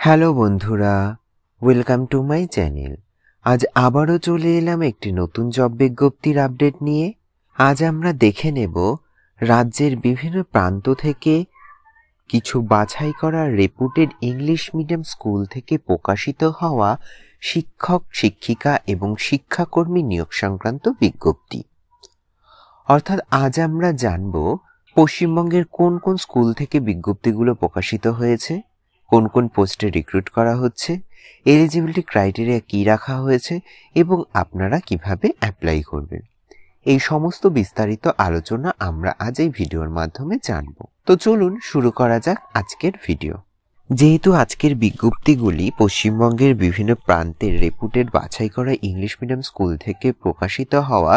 Hello বন্ধুরা, welcome to my channel. আজ আবারও চলে এলাম একটি নতুন জব বিজ্ঞপ্তির আপডেট নিয়ে। আজ আমরা দেখে নেব রাজ্যের বিভিন্ন প্রান্ত থেকে কিছু বাছাই করা রেপুটেড ইংলিশ মিডিয়াম স্কুল থেকে প্রকাশিত হওয়া শিক্ষক, শিক্ষিকা এবং শিক্ষাকর্মী নিয়োগ সংক্রান্ত বিজ্ঞপ্তি। অর্থাৎ আজ আমরা জানব পশ্চিমবঙ্গের কোন কোন স্কুল থেকে বিজ্ঞপ্তিগুলো প্রকাশিত হয়েছে, কোন কোন পোস্টে রিক্রুট করা হচ্ছে, এলিজিবিলিটি ক্রাইটেরিয়া কী রাখা হয়েছে এবং আপনারা কিভাবে অ্যাপ্লাই করবেন। এই সমস্ত বিস্তারিত আলোচনা আমরা আজ এই ভিডিওর মাধ্যমে জানব। তো চলুন শুরু করা যাক আজকের ভিডিও। যেহেতু আজকের বিজ্ঞপ্তিগুলি পশ্চিমবঙ্গের বিভিন্ন প্রান্তের রেপুটেড বাছাই করা ইংলিশ মিডিয়াম স্কুল থেকে প্রকাশিত হওয়া,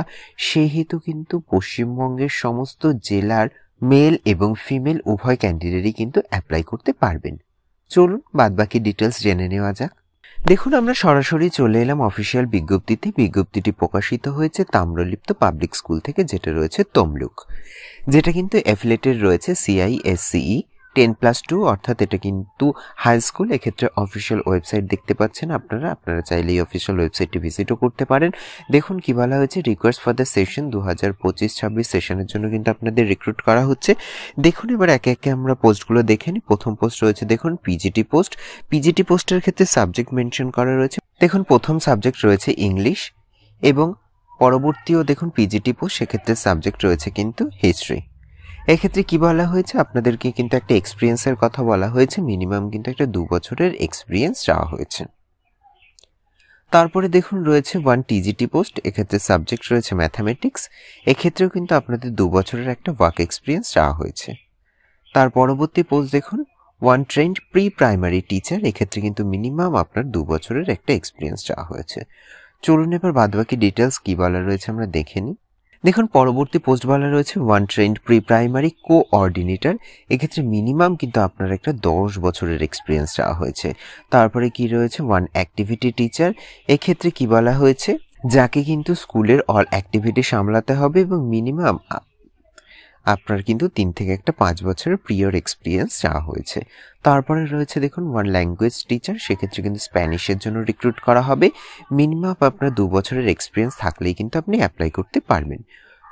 সেহেতু কিন্তু পশ্চিমবঙ্গের সমস্ত জেলার মেল এবং ফিমেল উভয় ক্যান্ডিডেটই কিন্তু অ্যাপ্লাই করতে পারবেন। চলুন বাদবাকি ডিটেলস জেনে নেওয়া যাক। দেখুন, আমরা সরাসরি চলে এলাম অফিসিয়াল বিজ্ঞপ্তিতে। বিজ্ঞপ্তিটি প্রকাশিত হয়েছে তাম্রলিপ্ত পাবলিক স্কুল থেকে, যেটা রয়েছে তমলুক, যেটা কিন্তু অ্যাফিলিয়েটেড রয়েছে CISCE 10+2, অর্থাৎ এটা কিন্তু হাই স্কুল। এক্ষেত্রে অফিসিয়াল ওয়েবসাইট দেখতে পাচ্ছেন আপনারা চাইলে এই অফিসিয়াল ওয়েবসাইটটি ভিজিটও করতে পারেন। দেখুন কি বলা হয়েছে, রিকোয়েস্ট ফর দ্য সেশন 2025-26 সেশনের জন্য কিন্তু আপনাদের রিক্রুট করা হচ্ছে। দেখুন এবার একে একে আমরা পোস্টগুলো দেখে নিই। প্রথম পোস্ট রয়েছে দেখুন পিজিটি পোস্ট। পিজিটি পোস্টের ক্ষেত্রে সাবজেক্ট মেনশন করা রয়েছে। দেখুন প্রথম সাবজেক্ট রয়েছে ইংলিশ এবং পরবর্তীও দেখুন পিজিটি পোস্ট, সেক্ষেত্রে সাবজেক্ট রয়েছে কিন্তু হিস্ট্রি। এক্ষেত্রে কি বলা হয়েছে, আপনাদেরকে কিন্তু একটা এক্সপিরিয়েন্সের কথা বলা হয়েছে। মিনিমাম কিন্তু একটা 2 বছরের এক্সপিরিয়েন্স চাওয়া হয়েছে। তারপরে দেখুন রয়েছে 1 টিজিটি পোস্ট। এক্ষেত্রে সাবজেক্ট রয়েছে ম্যাথামেটিক্স। এক্ষেত্রেও কিন্তু আপনাদের 2 বছরের একটা ওয়ার্ক এক্সপিরিয়েন্স চাওয়া হয়েছে। তার পরবর্তী পোস্ট দেখুন 1 ট্রেন্ড প্রি প্রাইমারি টিচার। এক্ষেত্রে কিন্তু মিনিমাম আপনার 2 বছরের একটা এক্সপিরিয়েন্স চাওয়া হয়েছে। চলুন এবার বাদবাকি ডিটেলস কি বলা রয়েছে আমরা দেখে নিই। দেখুন পরবর্তী পোস্ট বলা রয়েছে 1 ট্রেন্ড প্রি প্রাইমারি কোঅর্ডিনেটর। এক্ষেত্রে মিনিমাম কিন্তু আপনার একটা 10 বছরের এক্সপিরিয়েন্স চাওয়া হয়েছে। তারপরে কি রয়েছে 1 অ্যাক্টিভিটি টিচার। এক্ষেত্রে কি বলা হয়েছে, যাকে কিন্তু স্কুলের অল অ্যাক্টিভিটি সামলাতে হবে এবং মিনিমাম আপনার কিন্তু 3 থেকে 5 বছরের প্রিয়র এক্সপিরিয়েন্স চাওয়া হয়েছে। তারপরে রয়েছে দেখুন 1 ল্যাঙ্গুয়েজ টিচার। সেক্ষেত্রে কিন্তু স্প্যানিশের জন্য রিক্রুট করা হবে। মিনিমাম আপনার 2 বছরের এক্সপিরিয়েন্স থাকলেই কিন্তু আপনি অ্যাপ্লাই করতে পারবেন।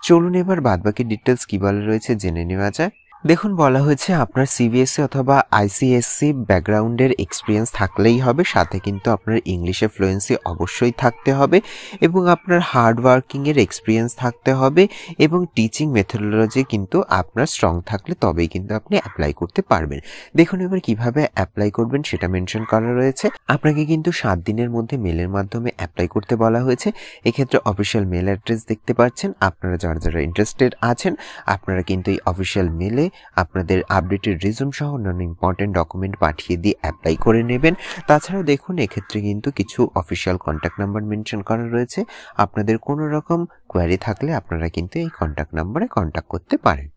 চলুন এবার বাদবাকি ডিটেলস কী বলা রয়েছে জেনে নেওয়া যায়। দেখুন বলা হয়েছে আপনার CBSE অথবা ICSE ব্যাকগ্রাউন্ডের এক্সপিরিয়েন্স থাকলেই হবে, সাথে কিন্তু আপনার ইংলিশে ফ্লুয়েন্সি অবশ্যই থাকতে হবে এবং আপনার হার্ড ওয়ার্কিংয়ের এক্সপিরিয়েন্স থাকতে হবে এবং টিচিং মেথোডোলজি কিন্তু আপনার স্ট্রং থাকলে তবেই কিন্তু আপনি অ্যাপ্লাই করতে পারবেন। দেখুন এবার কিভাবে অ্যাপ্লাই করবেন সেটা মেনশন করা রয়েছে। আপনাকে কিন্তু 7 দিনের মধ্যে মেলের মাধ্যমে অ্যাপ্লাই করতে বলা হয়েছে। এক্ষেত্রে অফিসিয়াল মেল অ্যাড্রেস দেখতে পাচ্ছেন। আপনারা যারা ইন্টারেস্টেড আছেন আপনারা কিন্তু এই অফিসিয়াল মেলে আপনাদের আপডেটেড রিজুম সহ অন্যান্য ইম্পর্টেন্ট ডকুমেন্ট পাঠিয়ে দিয়ে অ্যাপ্লাই করে নেবেন। তাছাড়াও দেখুন এক্ষেত্রে কিন্তু কিছু অফিসিয়াল কন্ট্যাক্ট নাম্বার মেনশন করা রয়েছে। আপনাদের কোনো রকম কোয়ারি থাকলে আপনারা কিন্তু এই কন্ট্যাক্ট নাম্বারে কন্ট্যাক্ট করতে পারেন।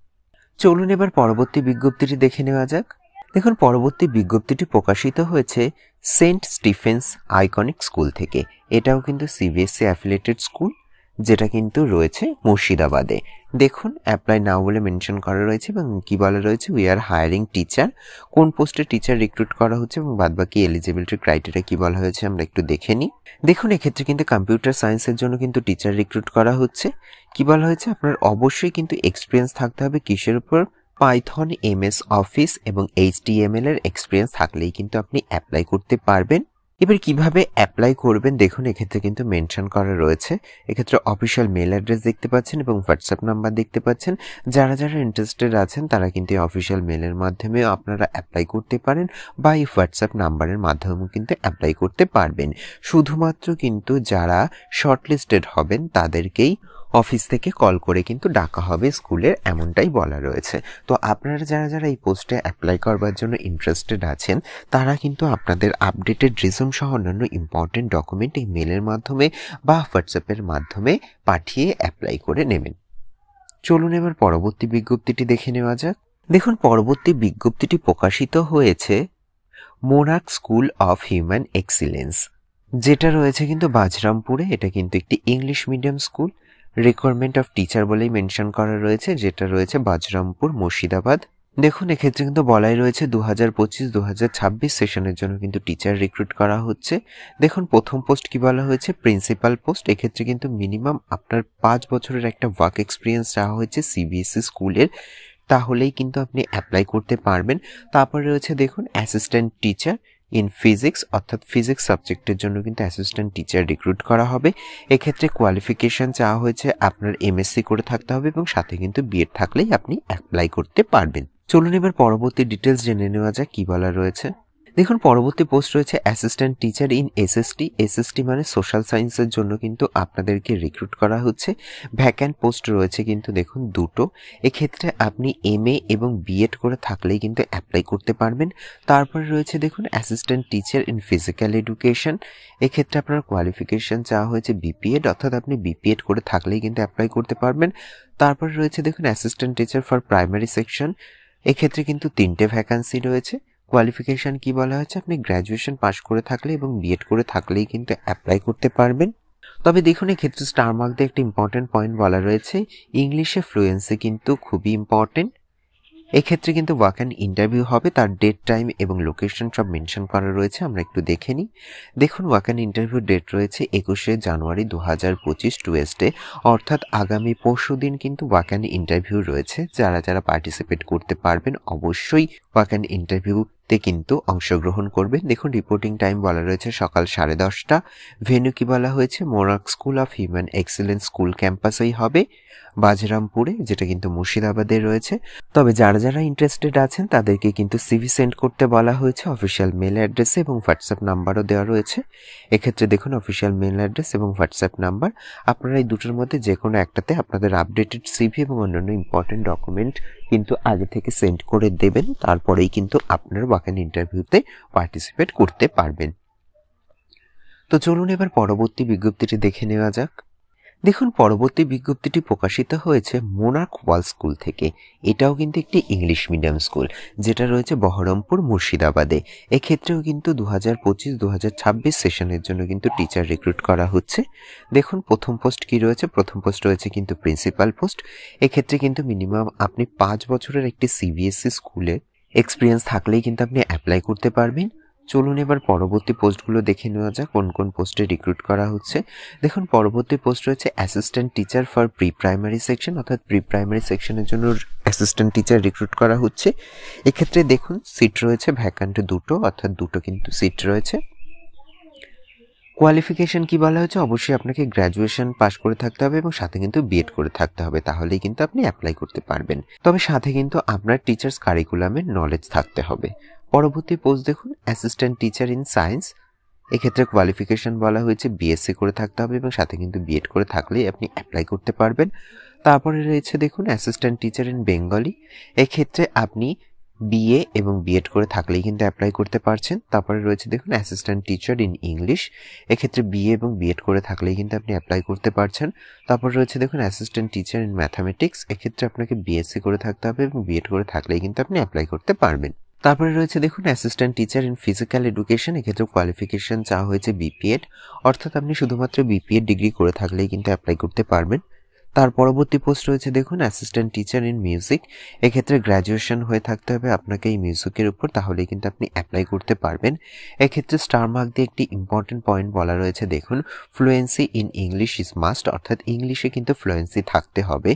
চলুন এবার পরবর্তী বিজ্ঞপ্তিটি দেখে নেওয়া যাক। দেখুন পরবর্তী বিজ্ঞপ্তিটি প্রকাশিত হয়েছে সেন্ট স্টিফেন্স আইকনিক স্কুল থেকে। এটাও কিন্তু CBSE অ্যাফিলিয়েটেড স্কুল, যেটা কিন্তু রয়েছে মুর্শিদাবাদে। দেখুন অ্যাপ্লাই নাও বলে মেনশন করা রয়েছে এবং কি বলা রয়েছে, উই আর হায়ারিং টিচার। কোন পোস্টে টিচার রিক্রুট করা হচ্ছে এবং বাদবাকি এলিজিবিলিটি ক্রাইটেরিয়া কি বলা হয়েছে আমরা একটু দেখে নিই। দেখুন এক্ষেত্রে কিন্তু কম্পিউটার সায়েন্সের জন্য কিন্তু টিচার রিক্রুট করা হচ্ছে। কি বলা হয়েছে, আপনার অবশ্যই কিন্তু এক্সপিরিয়েন্স থাকতে হবে কিসের উপর, পাইথন, MS অফিস এবং HTML এর এক্সপিরিয়েন্স থাকলেই কিন্তু আপনি অ্যাপ্লাই করতে পারবেন। এবার কিভাবে অ্যাপ্লাই করবেন দেখুন এক্ষেত্রে কিন্তু মেনশন করা রয়েছে। এক্ষেত্রে অফিসিয়াল মেল অ্যাড্রেস দেখতে পাচ্ছেন এবং হোয়াটসঅ্যাপ নাম্বার দেখতে পাচ্ছেন। যারা ইন্টারেস্টেড আছেন তারা কিন্তু এই অফিসিয়াল মেলের মাধ্যমেও আপনারা অ্যাপ্লাই করতে পারেন বা এই হোয়াটসঅ্যাপ নাম্বারের মাধ্যমেও কিন্তু অ্যাপ্লাই করতে পারবেন। শুধুমাত্র কিন্তু যারা শর্টলিস্টেড হবেন তাদেরকেই অফিস থেকে কল করে কিন্তু ডাকা হবে স্কুলের, এমনটাই বলা রয়েছে। তো আপনারা যারা এই পোস্টে অ্যাপ্লাই করবার জন্য ইন্টারেস্টেড আছেন তারা কিন্তু আপনাদের আপডেটেড রিজুম সহ অন্যান্য ইম্পর্টেন্ট ডকুমেন্ট এই মেলের মাধ্যমে বা হোয়াটসঅ্যাপের মাধ্যমে পাঠিয়ে অ্যাপ্লাই করে নেবেন। চলুন এবার পরবর্তী বিজ্ঞপ্তিটি দেখে নেওয়া যাক। দেখুন পরবর্তী বিজ্ঞপ্তিটি প্রকাশিত হয়েছে monarch school of human excellence, যেটা রয়েছে কিন্তু বাজরামপুরে। এটা কিন্তু একটি English medium school. Requirement of teacher বলেই মেনশন করা রয়েছে, যেটা রয়েছে বাজরামপুর, মুর্শিদাবাদ। দেখুন এক্ষেত্রে কিন্তু বলাই রয়েছে 2025-2026 সেশনের জন্য কিন্তু টিচার রিক্রুট করা হচ্ছে। দেখুন প্রথম পোস্ট কি বলা হয়েছে, প্রিন্সিপাল পোস্ট। এক্ষেত্রে কিন্তু মিনিমাম আপনার 5 বছরের একটা ওয়ার্ক এক্সপিরিয়েন্স চাওয়া হয়েছে সিবিএসই স্কুলের, তাহলেই কিন্তু আপনি অ্যাপ্লাই করতে পারবেন। তারপরে রয়েছে দেখুন অ্যাসিস্ট্যান্ট টিচার ইন ফিজিক্স, অর্থাৎ ফিজিক্স সাবজেক্টের জন্য কিন্তু অ্যাসিস্ট্যান্ট টিচার রিক্রুট করা হবে। এক্ষেত্রে কোয়ালিফিকেশন চাওয়া হয়েছে আপনার এমএসসি করে থাকতে হবে এবং সাথে কিন্তু বিএড থাকলেই আপনি অ্যাপ্লাই করতে পারবেন। চলুন এবার পরবর্তী ডিটেলস জেনে নেওয়া যাক কি বলা রয়েছে। দেখুন পরবর্তী পোস্ট রয়েছে অ্যাসিস্ট্যান্ট টিচার ইন এসএসটি মানে সোশ্যাল সায়েন্সের জন্য কিন্তু আপনাদেরকে রিক্রুট করা হচ্ছে। ভ্যাকান্ট পোস্ট রয়েছে কিন্তু দেখুন দুটো। এক্ষেত্রে আপনি এমএ এবং বিএড করে থাকলেই কিন্তু অ্যাপ্লাই করতে পারবেন। তারপরে রয়েছে দেখুন assistant teacher in physical education. এক্ষেত্রে আপনার কোয়ালিফিকেশন চাওয়া হয়েছে বিপিএড, অর্থাৎ আপনি বিপিএড করে থাকলেই কিন্তু অ্যাপ্লাই করতে পারবেন। তারপরে রয়েছে দেখুন assistant teacher for primary section. এক্ষেত্রে কিন্তু 3টে ভ্যাকান্সি রয়েছে। কোয়ালিফিকেশন কি বলা হয়েছে, আপনি গ্র্যাজুয়েশন পাস করে থাকলে এবং বিএড করে থাকলেই কিন্তু অ্যাপ্লাই করতে পারবেন। তবে দেখুন এক্ষেত্রে স্টার মার্ক দিয়ে একটা ইম্পর্টেন্ট পয়েন্ট বলা রয়েছে, ইংলিশে ফ্লুয়েন্সি কিন্তু খুবই ইম্পর্টেন্ট। এক্ষেত্রে কিন্তু ওয়াক অ্যান্ড ইন্টারভিউ হবে, তার ডেট টাইম এবং লোকেশন সব মেনশন করা রয়েছে, আমরা একটু দেখে নিই। দেখুন ওয়াক অ্যান্ড ইন্টারভিউ ডেট রয়েছে 21শে জানুয়ারি 2025 টুয়েসডে, অর্থাৎ আগামী পরশু দিন কিন্তু ওয়াক অ্যান্ড ইন্টারভিউ রয়েছে। যারা যারা পার্টিসিপেট করতে পারবেন অবশ্যই ওয়াক অ্যান্ড ইন্টারভিউতে কিন্তু অংশগ্রহণ করবেন। দেখুন রিপোর্টিং টাইম বলা রয়েছে সকাল 10:30টা। ভেন্যু কি বলা হয়েছে, monarch school of human excellence school ক্যাম্পাসেই হবে, বাজরামপুরে, যেটা কিন্তু মুর্শিদাবাদে রয়েছে। তবে যারা যারা ইন্টারেস্টেড আছেন তাদেরকে কিন্তু সিভি সেন্ড করতে বলা হয়েছে অফিসিয়াল মেল অ্যাড্রেসে এবং হোয়াটসঅ্যাপ নাম্বারও দেওয়া রয়েছে। এক্ষেত্রে দেখুন অফিসিয়াল মেল অ্যাড্রেস এবং হোয়াটসঅ্যাপ নাম্বার, আপনারা এই দুটোর মধ্যে যে কোনো একটাতে আপনাদের আপডেটেড সিভি এবং অন্যান্য ইম্পর্টেন্ট ডকুমেন্ট কিন্তু আগে থেকে সেন্ড করে দেবেন, তারপরেই কিন্তু আপনার ওয়াক অ্যান্ড ইন্টারভিউতে পার্টিসিপেট করতে পারবেন। তো চলুন এবার পরবর্তী বিজ্ঞপ্তিটি দেখে নেওয়া যাক। দেখুন পরবর্তী বিজ্ঞপ্তিটি প্রকাশিত হয়েছে মোনার্ক ওয়াল স্কুল থেকে। এটাও কিন্তু একটি ইংলিশ মিডিয়াম স্কুল, যেটা রয়েছে বহরমপুর মুর্শিদাবাদে। এক্ষেত্রেও কিন্তু 2025-2026 সেশনের জন্য কিন্তু টিচার রিক্রুট করা হচ্ছে। দেখুন প্রথম পোস্ট কি রয়েছে, প্রথম পোস্ট রয়েছে কিন্তু প্রিন্সিপাল পোস্ট। এক্ষেত্রে কিন্তু মিনিমাম আপনি 5 বছরের একটি সিবিএসই স্কুলে এক্সপিরিয়েন্স থাকলেই কিন্তু আপনি অ্যাপ্লাই করতে পারবেন। চলুন এবার পরবর্তী পোস্টগুলো দেখে নেওয়া যাক কোন কোন পোস্টে রিক্রুট করা হচ্ছে। দেখুন পরবর্তী পোস্ট রয়েছে assistant teacher for pre primary section, অর্থাৎ প্রি প্রাইমারি সেকশনের জন্য অ্যাসিস্ট্যান্ট টিচার রিক্রুট করা হচ্ছে। এক্ষেত্রে দেখুন সিট রয়েছে ভ্যাকান্ট দুটো, অর্থাৎ দুটো কিন্তু সিট রয়েছে। কোয়ালিফিকেশন কি বলা হয়েছে, অবশ্যই আপনাকে গ্র্যাজুয়েশন পাস করে থাকতে হবে এবং সাথে কিন্তু বিএড করে থাকতে হবে, তাহলেই কিন্তু আপনি অ্যাপ্লাই করতে পারবেন। তবে সাথে কিন্তু আপনার টিচার্স কারিকুলামের নলেজ থাকতে হবে। পরবর্তী পোস্ট দেখুন অ্যাসিস্ট্যান্ট টিচার ইন সায়েন্স। এক্ষেত্রে কোয়ালিফিকেশন বলা হয়েছে বিএসসি করে থাকতে হবে এবং সাথে কিন্তু বিএড করে থাকলেই আপনি অ্যাপ্লাই করতে পারবেন। তারপরে রয়েছে দেখুন অ্যাসিস্ট্যান্ট টিচার ইন বেঙ্গলি। এক্ষেত্রে আপনি বিএ এবং বিএড করে থাকলেই কিন্তু অ্যাপ্লাই করতে পারছেন। তারপরে রয়েছে দেখুন অ্যাসিস্ট্যান্ট টিচার ইন ইংলিশ। এক্ষেত্রে বিএ এবং বিএড করে থাকলেই কিন্তু আপনি অ্যাপ্লাই করতে পারছেন। তারপর রয়েছে দেখুন অ্যাসিস্ট্যান্ট টিচার ইন ম্যাথামেটিক্স। এক্ষেত্রে আপনাকে বিএসসি করে থাকতে হবে এবং বিএড করে থাকলেই কিন্তু আপনি অ্যাপ্লাই করতে পারবেন। তারপরে রয়েছে দেখুন assistant teacher in physical education. এক্ষেত্রে কোয়ালিফিকেশন চাওয়া হয়েছে বিপিএড, অর্থাৎ আপনি শুধুমাত্র বিপিএড ডিগ্রি করে থাকলেই কিন্তু অ্যাপ্লাই করতে পারবেন। তার পরবর্তী পোস্ট রয়েছে দেখুন অ্যাসিস্ট্যান্ট টিচার ইন মিউজিক। এক্ষেত্রে গ্র্যাজুয়েশন হয়ে থাকতে হবে আপনাকে এই মিউজিকের উপর, তাহলেই কিন্তু আপনি অ্যাপ্লাই করতে পারবেন। এক্ষেত্রে স্টার মার্ক দিয়ে একটি ইম্পর্টেন্ট পয়েন্ট বলা রয়েছে, দেখুন fluency in English is must, অর্থাৎ ইংলিশে কিন্তু ফ্লুয়েন্সি থাকতে হবে।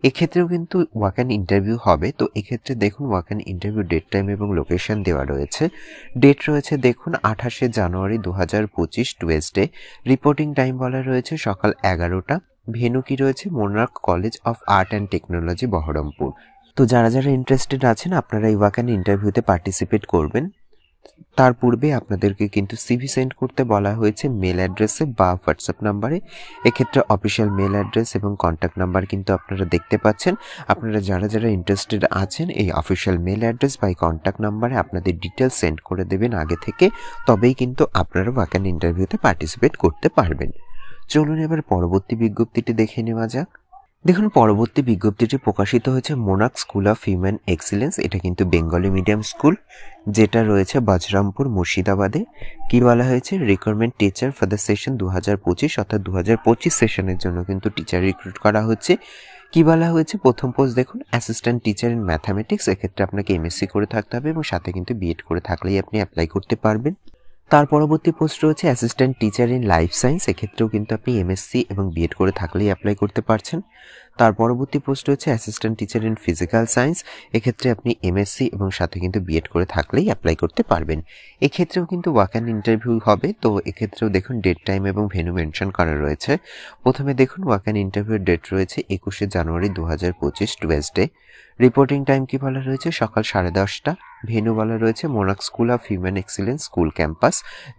এক্ষেত্রেও কিন্তু ওয়াক অ্যান্ড ইন্টারভিউ হবে। তো এক্ষেত্রে দেখুন walk and interview date time এবং লোকেশন দেওয়া রয়েছে। ডেট রয়েছে দেখুন 28শে জানুয়ারি 2025 টুয়েসডে। রিপোর্টিং টাইম বলা রয়েছে সকাল 11টা। ভেন্যু কি রয়েছে, Monarch College of Art and Technology Baharampur. তো যারা যারা ইন্টারেস্টেড আছেন আপনারা এই ওয়াক অ্যান্ড ইন্টারভিউতে পার্টিসিপেট করবেন। তার পূর্বে আপনাদেরকে কিন্তু সিভি সেন্ড করতে বলা হয়েছে মেল অ্যাড্রেসে বা হোয়াটসঅ্যাপ নাম্বারে। এক্ষেত্রে অফিসিয়াল মেল অ্যাড্রেস এবং কন্ট্যাক্ট নাম্বার কিন্তু আপনারা দেখতে পাচ্ছেন। আপনারা যারা যারা ইন্টারেস্টেড আছেন এই অফিসিয়াল মেল অ্যাড্রেস বা কন্ট্যাক্ট নাম্বারে আপনাদের ডিটেলস সেন্ড করে দেবেন আগে থেকে, তবেই কিন্তু আপনারা ওয়াক অ্যান্ড ইন্টারভিউতে পার্টিসিপেট করতে পারবেন। চলুন এবার পরবর্তী বিজ্ঞপ্তিটি দেখে নেওয়া যাক। দেখুন পরবর্তী বিজ্ঞপ্তিটি প্রকাশিত হয়েছে monarch school of human excellence. এটা কিন্তু বেঙ্গলি মিডিয়াম স্কুল, যেটা রয়েছে বাজরামপুর মুর্শিদাবাদে। কি বলা হয়েছে, recruitment teacher for the session 2025, অর্থাৎ 2025 সেশনের জন্য কিন্তু টিচার রিক্রুট করা হচ্ছে। কি বলা হয়েছে, প্রথম পোস্ট দেখুন অ্যাসিস্ট্যান্ট টিচার ইন ম্যাথামেটিক্স, এক্ষেত্রে আপনাকে এমএসসি করে থাকতে হবে এবং সাথে কিন্তু বিএড করে থাকলেই আপনি অ্যাপ্লাই করতে পারবেন। তার পরবর্তী পোস্ট রয়েছে assistant teacher in life science, এক্ষেত্রেও কিন্তু আপনি এমএসসি এবং বিএড করে থাকলেই অ্যাপ্লাই করতে পারছেন। তার পরবর্তী পোস্ট রয়েছে assistant teacher in physical science, এক্ষেত্রে আপনি এমএসসি এবং সাথে কিন্তু বিএড করে থাকলেই অ্যাপ্লাই করতে পারবেন। এক্ষেত্রেও কিন্তু ওয়াক অ্যান্ড ইন্টারভিউ হবে, তো এক্ষেত্রেও দেখুন ডেট, টাইম এবং ভেন্যু মেনশন করা রয়েছে। প্রথমে দেখুন ওয়াক অ্যান্ড ইন্টারভিউর ডেট রয়েছে 21শে জানুয়ারি 2025 টুয়েসডে। রিপোর্টিং টাইম কি বলা রয়েছে, সকাল 10:30টা। ভেন্যু বলা রয়েছে monk school of human excellence school campus,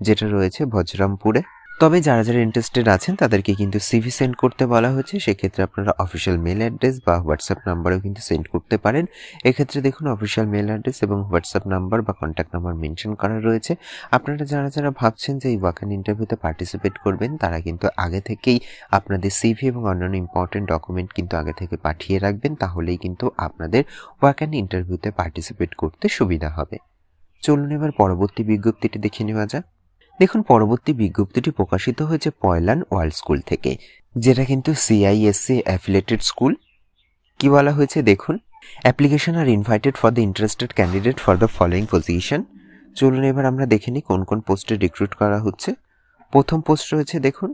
যেটা রয়েছে বজরামপুরে। তবে যারা যারা ইন্টারেস্টেড আছেন তাদেরকে কিন্তু সিভি সেন্ড করতে বলা হয়েছে, সেক্ষেত্রে আপনারা অফিসিয়াল মেল অ্যাড্রেস বা হোয়াটসঅ্যাপ নাম্বারেও কিন্তু সেন্ড করতে পারেন। এক্ষেত্রে দেখুন অফিসিয়াল মেল অ্যাড্রেস এবং হোয়াটসঅ্যাপ নাম্বার বা কন্ট্যাক্ট নাম্বার মেনশন করা রয়েছে। আপনারা যারা যারা ভাবছেন যে এই ওয়াক অ্যান্ড ইন্টারভিউতে পার্টিসিপেট করবেন, তারা কিন্তু আগে থেকেই আপনাদের সিভি এবং অন্যান্য ইম্পর্টেন্ট ডকুমেন্ট কিন্তু আগে থেকে পাঠিয়ে রাখবেন, তাহলেই কিন্তু আপনাদের ওয়াক অ্যান্ড ইন্টারভিউতে পার্টিসিপেট করতে সুবিধা হবে। চলুন এবার পরবর্তী বিজ্ঞপ্তিটি দেখে নেওয়া যাক। দেখুন পরবর্তী বিজ্ঞপ্তিটি প্রকাশিত হয়েছে পয়লান ওয়ার্ল্ড স্কুল থেকে, যেটা কিন্তু সিআইএসসি অ্যাফিলিয়েটেড স্কুল। কি বলা হয়েছে দেখুন, application are invited for the interested candidate for the following position. চলুন এবার আমরা দেখে নিই কোন কোন পোস্টে রিক্রুট করা হচ্ছে। প্রথম পোস্ট রয়েছে দেখুন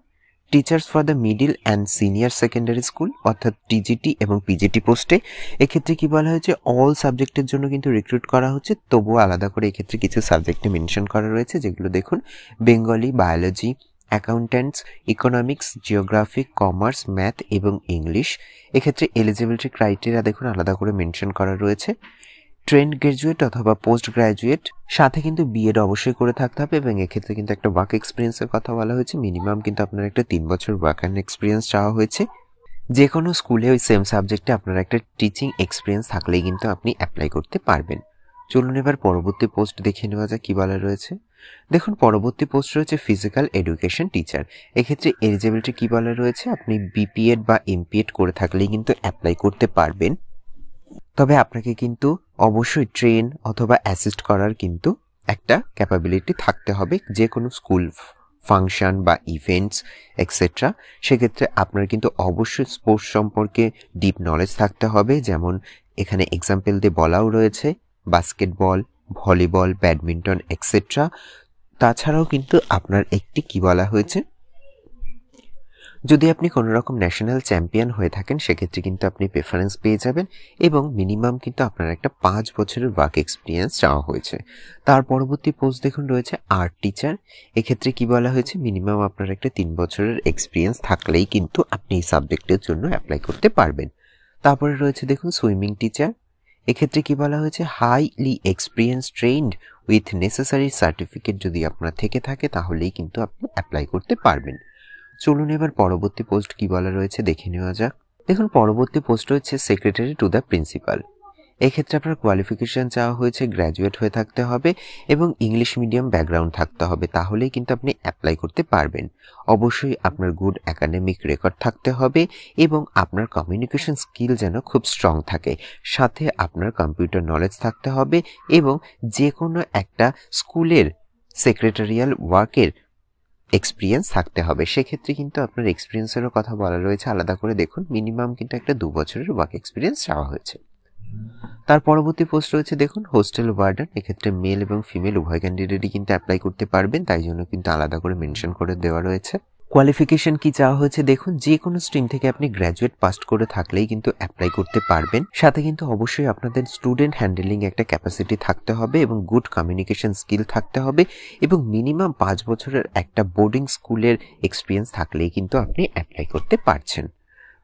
teachers for the middle and senior secondary school, অর্থাৎ টিজিটি এবং পিজিটি পোস্টে। এক্ষেত্রে কি বলা হয়েছে, অল সাবজেক্টের জন্য কিন্তু রিক্রুট করা হচ্ছে, তবুও আলাদা করে এক্ষেত্রে কিছু সাবজেক্টে মেনশন করা রয়েছে, যেগুলো দেখুন Bengali, biology, accountants, economics, geography, commerce, math এবং ইংলিশ। এক্ষেত্রে এলিজিবিলিটি ক্রাইটেরিয়া দেখুন আলাদা করে মেনশন করা রয়েছে। ট্রেন্ড গ্রাজুয়েট অথবা পোস্ট গ্রাজুয়েট, সাথে কিন্তু বিএড অবশ্যই করে থাকতে হবে এবং এক্ষেত্রে কিন্তু একটা ওয়ার্ক এক্সপিরিয়েন্সের কথা বলা হয়েছে। মিনিমাম কিন্তু আপনার একটা 3 বছর ওয়ার্ক অ্যান্ড এক্সপিরিয়েন্স চাওয়া হয়েছে। যে কোনো স্কুলে ওই সেম সাবজেক্টে আপনার একটা টিচিং এক্সপিরিয়েন্স থাকলেই কিন্তু আপনি অ্যাপ্লাই করতে পারবেন। চলুন এবার পরবর্তী পোস্ট দেখে নেওয়া যাক কি বলা রয়েছে। দেখুন পরবর্তী পোস্ট রয়েছে ফিজিক্যাল এডুকেশন টিচার। এক্ষেত্রে এলিজিবিলিটি কি বলা রয়েছে, আপনি বিপিএড বা এমপিএড করে থাকলেই কিন্তু অ্যাপ্লাই করতে পারবেন। তবে আপনাকে কিন্তু অবশ্যই ট্রেন অথবা অ্যাসিস্ট করার কিন্তু একটা ক্যাপাবিলিটি থাকতে হবে, যে কোনো স্কুল ফাংশন বা ইভেন্টস এক্সেট্রা। সেক্ষেত্রে আপনার কিন্তু অবশ্যই স্পোর্টস সম্পর্কে ডিপ নলেজ থাকতে হবে, যেমন এখানে এক্সাম্পল দিয়ে বলাও রয়েছে বাস্কেটবল, ভলিবল, ব্যাডমিন্টন এক্সেট্রা। তাছাড়াও কিন্তু আপনার একটি কি বলা হয়েছে, যদি আপনি কোনো রকম ন্যাশনাল চ্যাম্পিয়ন হয়ে থাকেন সেক্ষেত্রে কিন্তু আপনি প্রেফারেন্স পেয়ে যাবেন এবং মিনিমাম কিন্তু আপনার একটা 5 বছরের ওয়ার্ক এক্সপিরিয়েন্স চাওয়া হয়েছে। তার পরবর্তী পোস্ট দেখুন রয়েছে আর্ট টিচার। এক্ষেত্রে কি বলা হয়েছে, মিনিমাম আপনার একটা 3 বছরের এক্সপিরিয়েন্স থাকলেই কিন্তু আপনি এই সাবজেক্টের জন্য অ্যাপ্লাই করতে পারবেন। তারপরে রয়েছে দেখুন সুইমিং টিচার। এক্ষেত্রে কি বলা হয়েছে, highly experience trend with necessary certificate যদি আপনার থেকে থাকে তাহলেই কিন্তু আপনি অ্যাপ্লাই করতে পারবেন। চলুন এবার পরবর্তী পোস্ট কি বলা রয়েছে দেখে নেওয়া যাক। দেখুন পরবর্তী পোস্ট হচ্ছে সেক্রেটারি টু দ্য প্রিন্সিপাল। এক্ষেত্রে আপনার কোয়ালিফিকেশন চাওয়া হয়েছে গ্র্যাজুয়েট হয়ে থাকতে হবে এবং ইংলিশ মিডিয়াম ব্যাকগ্রাউন্ড থাকতে হবে, তাহলেই কিন্তু আপনি অ্যাপ্লাই করতে পারবেন। অবশ্যই আপনার গুড একাডেমিক রেকর্ড থাকতে হবে এবং আপনার কমিউনিকেশন স্কিল যেন খুব স্ট্রং থাকে, সাথে আপনার কম্পিউটার নলেজ থাকতে হবে এবং যে কোনো একটা স্কুলের সেক্রেটারিয়াল ওয়ার্কের এক্সপিরিয়েন্স থাকতে হবে। সেক্ষেত্রে কিন্তু আপনার এক্সপিরিয়েন্সেরও কথা বলা রয়েছে আলাদা করে, দেখুন মিনিমাম কিন্তু একটা 2 বছরের ওয়ার্ক এক্সপিরিয়েন্স চাওয়া হয়েছে। তার পরবর্তী পোস্ট রয়েছে দেখুন হোস্টেল ওয়ার্ডেন। এক্ষেত্রে মেল এবং ফিমেল উভয় ক্যান্ডিডেটই কিন্তু অ্যাপ্লাই করতে পারবেন, তাই জন্য কিন্তু আলাদা করে মেনশন করে দেওয়া রয়েছে। কোয়ালিফিকেশন কি চাওয়া হয়েছে দেখুন, যে কোনো স্ট্রিম থেকে আপনি গ্র্যাজুয়েট পাস করে থাকলেই কিন্তু অ্যাপ্লাই করতে পারবেন, সাথে কিন্তু অবশ্যই আপনাদের স্টুডেন্ট হ্যান্ডেলিং একটা ক্যাপাসিটি থাকতে হবে এবং গুড কমিউনিকেশন স্কিল থাকতে হবে এবং মিনিমাম 5 বছরের একটা বোর্ডিং স্কুলের এক্সপিরিয়েন্স থাকলেই কিন্তু আপনি অ্যাপ্লাই করতে পারছেন।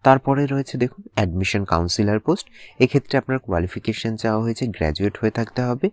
তারপরে রয়েছে দেখুন অ্যাডমিশন কাউন্সিলর পোস্ট। এক্ষেত্রে আপনার কোয়ালিফিকেশন চাওয়া হয়েছে গ্র্যাজুয়েট হয়ে থাকতে হবে,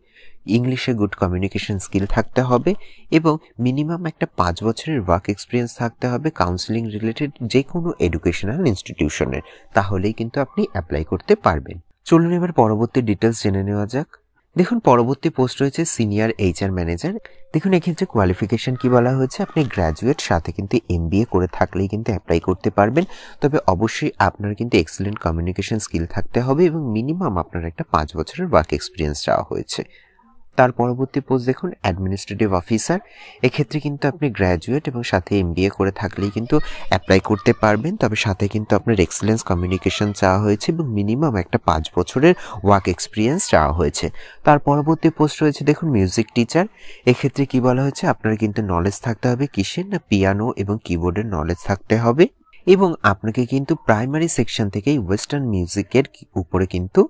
ইংলিশে গুড কমিউনিকেশন স্কিল থাকতে হবে এবং মিনিমাম একটা 5 বছরের ওয়ার্ক এক্সপিরিয়েন্স থাকতে হবে কাউন্সিলিং রিলেটেড যে কোনো এডুকেশনাল ইনস্টিটিউশনের, তাহলেই কিন্তু আপনি অ্যাপ্লাই করতে পারবেন। চলুন এবার পরবর্তী ডিটেলস জেনে নেওয়া যাক। দেখুন পরবর্তী পোস্ট রয়েছে সিনিয়র এইচআর ম্যানেজার। দেখুন এক্ষেত্রে কোয়ালিফিকেশন কি বলা হয়েছে, আপনি গ্র্যাজুয়েট সাথে কিন্তু এমবিএ করে থাকলেই কিন্তু অ্যাপ্লাই করতে পারবেন, তবে অবশ্যই আপনার কিন্তু এক্সেলেন্ট কমিউনিকেশন স্কিল থাকতে হবে এবং মিনিমাম আপনার একটা 5 বছরের ওয়ার্ক এক্সপিরিয়েন্স চাওয়া হয়েছে। তার পরবর্তী পোস্ট দেখুন অ্যাডমিনিস্ট্রেটিভ অফিসার। এক্ষেত্রে কিন্তু আপনি গ্র্যাজুয়েট এবং সাথে MBA করে থাকলেই কিন্তু অ্যাপ্লাই করতে পারবেন। তবে সাথে কিন্তু আপনার এক্সেলেন্স কমিউনিকেশন চাওয়া হয়েছে এবং মিনিমাম একটা 5 বছরের ওয়ার্ক এক্সপিরিয়েন্স চাওয়া হয়েছে। তার পরবর্তী পোস্ট রয়েছে দেখুন মিউজিক টিচার। এক্ষেত্রে কি বলা হয়েছে, আপনার কিন্তু নলেজ থাকতে হবে কিসের না পিয়ানো এবং কিবোর্ডের নলেজ থাকতে হবে এবং আপনাকে কিন্তু প্রাইমারি সেকশন থেকেই ওয়েস্টার্ন মিউজিকের উপরে কিন্তু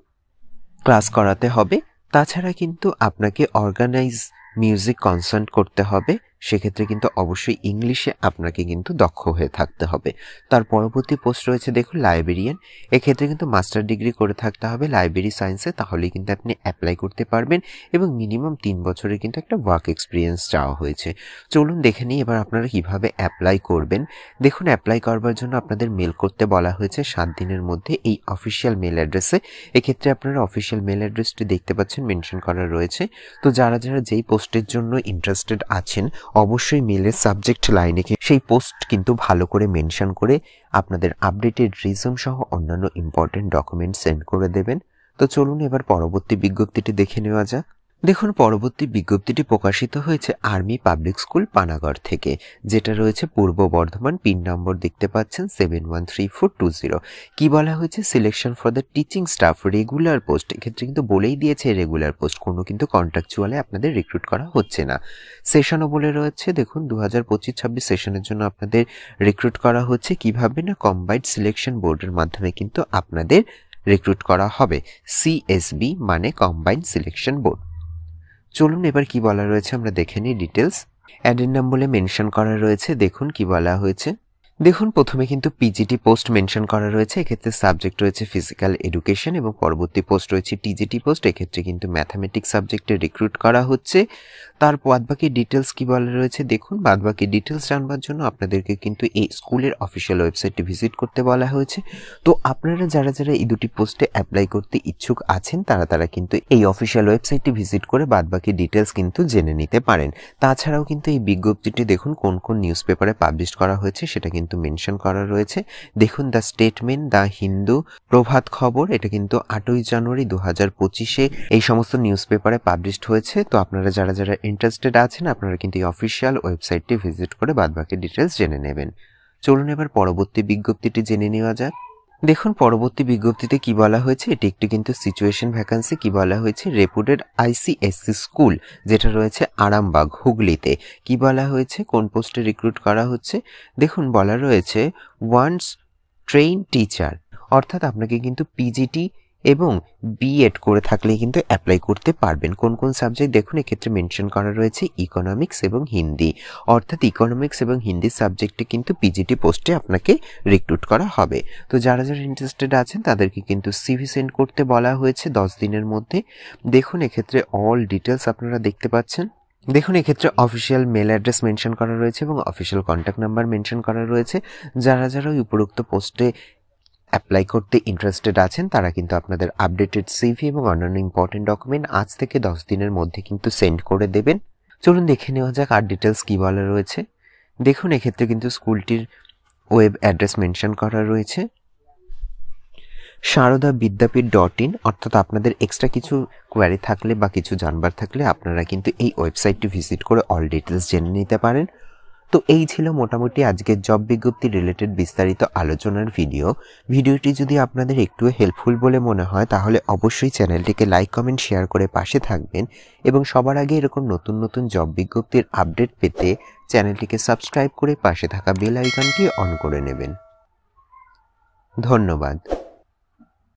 ক্লাস করাতে হবে। তাছাড়া কিন্তু আপনাকে অর্গানাইজ মিউজিক কনসার্ট করতে হবে, সেক্ষেত্রে কিন্তু অবশ্যই ইংলিশে আপনাকে কিন্তু দক্ষ হয়ে থাকতে হবে। তার পরবর্তী পোস্ট রয়েছে দেখুন লাইব্রেরিয়ান। এক্ষেত্রে কিন্তু মাস্টার ডিগ্রি করে থাকতে হবে লাইব্রেরি সায়েন্সে, তাহলেই কিন্তু আপনি অ্যাপ্লাই করতে পারবেন এবং মিনিমাম 3 বছরের কিন্তু একটা ওয়ার্ক এক্সপিরিয়েন্স চাওয়া হয়েছে। চলুন দেখে নিই এবার আপনারা কিভাবে অ্যাপ্লাই করবেন। দেখুন অ্যাপ্লাই করবার জন্য আপনাদের মেল করতে বলা হয়েছে 7 দিনের মধ্যে এই অফিসিয়াল মেল অ্যাড্রেসে। এক্ষেত্রে আপনারা অফিসিয়াল মেল অ্যাড্রেসটি দেখতে পাচ্ছেন মেনশন করা রয়েছে। তো যারা যারা যেই পোস্টের জন্য ইন্টারেস্টেড আছেন অবশ্যই মেলের সাবজেক্ট লাইনে সেই পোস্ট কিন্তু ভালো করে মেনশন করে আপনাদের আপডেটেড রিজুম সহ অন্যান্য ইম্পর্টেন্ট ডকুমেন্ট সেন্ড করে দেবেন। তো চলুন এবার পরবর্তী বিজ্ঞপ্তিটি দেখে নেওয়া যাক। দেখুন পরবর্তী বিজ্ঞপ্তিটি প্রকাশিত হয়েছে আর্মি পাবলিক স্কুল পানাগড় থেকে, যেটা রয়েছে পূর্ব বর্ধমান। পিন নম্বর দেখতে পাচ্ছেন 713420। কি বলা হয়েছে, selection for the teaching staff regular post. এক্ষেত্রে কিন্তু বলেই দিয়েছে রেগুলার পোস্ট, কোনো কিন্তু কন্ট্রাকচুয়ালে আপনাদের রিক্রুট করা হচ্ছে না। সেশনও বলে রয়েছে দেখুন 2025-26 সেশনের জন্য আপনাদের রিক্রুট করা হচ্ছে কিভাবে না কম্বাইন্ড সিলেকশন বোর্ডের মাধ্যমে কিন্তু আপনাদের রিক্রুট করা হবে। CSB মানে কম্বাইন্ড সিলেকশন বোর্ড। চলুন এবার কি বলা রয়েছে আমরা দেখে নিই ডিটেলস। অ্যাডেন্ডাম বলে মেনশন করা রয়েছে, দেখুন কি বলা হয়েছে। দেখুন প্রথমে কিন্তু PGT পোস্ট মেনশন করা রয়েছে, এক্ষেত্রে সাবজেক্ট রয়েছে ফিজিক্যাল এডুকেশন এবং পরবর্তী পোস্ট রয়েছে TGT পোস্ট। এক্ষেত্রে কিন্তু ম্যাথামেটিক্স সাবজেক্টে রিক্রুট করা হচ্ছে। তার বাদবাকি ডিটেলস কি বলা রয়েছে দেখুন। বাদবাকি ডিটেলস জানবার জন্য আপনাদেরকে কিন্তু এই স্কুলের অফিসিয়াল ওয়েবসাইটটি ভিজিট করতে বলা হয়েছে। তো আপনারা যারা যারা এই দুটি পোস্টে অ্যাপ্লাই করতে ইচ্ছুক আছেন তারা কিন্তু এই অফিসিয়াল ওয়েবসাইটটি ভিজিট করে বাদবাকি ডিটেলস কিন্তু জেনে নিতে পারেন। তাছাড়াও কিন্তু এই বিজ্ঞপ্তিটি দেখুন কোন কোন নিউজ পেপারে পাবলিশ করা হয়েছে সেটা কিন্তু মেনশন করা রয়েছে। দেখুন দ্য স্টেটমেন্ট, দ্য হিন্দু, প্রভাত খবর, এটা কিন্তু 8ই জানুয়ারি 2025-এ এই সমস্ত নিউজ পেপারে পাবলিশড হয়েছে। তো আপনারা যারা যারা ইন্টারেস্টেড আছেন আপনারা কিন্তু এই অফিসিয়াল ওয়েবসাইটটি ভিজিট করে বাদবাকি ডিটেলস জেনে নেবেন। চলুন এবার পরবর্তী বিজ্ঞপ্তিটি জেনে নেওয়া যাক। দেখুন পরবর্তী বিজ্ঞপ্তিতে কি বলা হয়েছে, এটি একটি কিন্তু সিচুয়েশন ভ্যাকান্সি। কি বলা হয়েছে, রেপুটেড ICSC স্কুল যেটা রয়েছে আরামবাগ হুগলিতে। কি বলা হয়েছে, কোন পোস্টে রিক্রুট করা হচ্ছে। দেখুন বলা রয়েছে ওয়ান্স ট্রেইন টিচার, অর্থাৎ আপনাকে কিন্তু PGT এবং B.Ed করে থাকলে কিন্তু অ্যাপ্লাই করতে পারবেন। কোন কোন সাবজেক্ট দেখুন এক্ষেত্রে মেনশন করা রয়েছে ইকোনমিক্স এবং হিন্দি, অর্থাৎ ইকোনমিক্স এবং হিন্দি সাবজেক্টে কিন্তু PGT পোস্টে আপনাকে রিক্রুট করা হবে। তো যারা যারা ইন্টারেস্টেড আছেন তাদেরকে কিন্তু CV সেন্ড করতে বলা হয়েছে 10 দিনের মধ্যে। দেখুন এক্ষেত্রে অল ডিটেলস আপনারা দেখতে পাচ্ছেন। দেখুন এক্ষেত্রে অফিসিয়াল মেল অ্যাড্রেস মেনশন করা রয়েছে এবং অফিসিয়াল কন্ট্যাক্ট নাম্বার মেনশন করা রয়েছে। যারা যারা ওই উপরোক্ত পোস্টে অ্যাপ্লাই করতে ইন্টারেস্টেড আছেন তারা কিন্তু আপনাদের আপডেটেড CV এবং অন্যান্য ইম্পর্টেন্ট ডকুমেন্ট আজ থেকে 10 দিনের মধ্যে কিন্তু সেন্ড করে দেবেন। চলুন দেখে নেওয়া যাক আর ডিটেলস কি বলা রয়েছে। দেখুন এক্ষেত্রে কিন্তু স্কুলটির ওয়েব অ্যাড্রেস মেনশন করা রয়েছে sharodavidyapit.in, অর্থাৎ আপনাদের এক্সট্রা কিছু কোয়ারি থাকলে বা কিছু জানবার থাকলে আপনারা কিন্তু এই ওয়েবসাইটটি ভিজিট করে অল ডিটেলস জেনে নিতে পারেন। তো এই ছিল মোটামুটি আজকের জব বিজ্ঞপ্তি রিলেটেড বিস্তারিত আলোচনার ভিডিওটি যদি আপনাদের একটু হেল্পফুল বলে মনে হয় তাহলে অবশ্যই চ্যানেলটিকে লাইক কমেন্ট শেয়ার করে পাশে থাকবেন এবং সবার আগে এরকম নতুন নতুন জব বিজ্ঞপ্তির আপডেট পেতে চ্যানেলটিকে সাবস্ক্রাইব করে পাশে থাকা বেল আইকনটি অন করে নেবেন। ধন্যবাদ।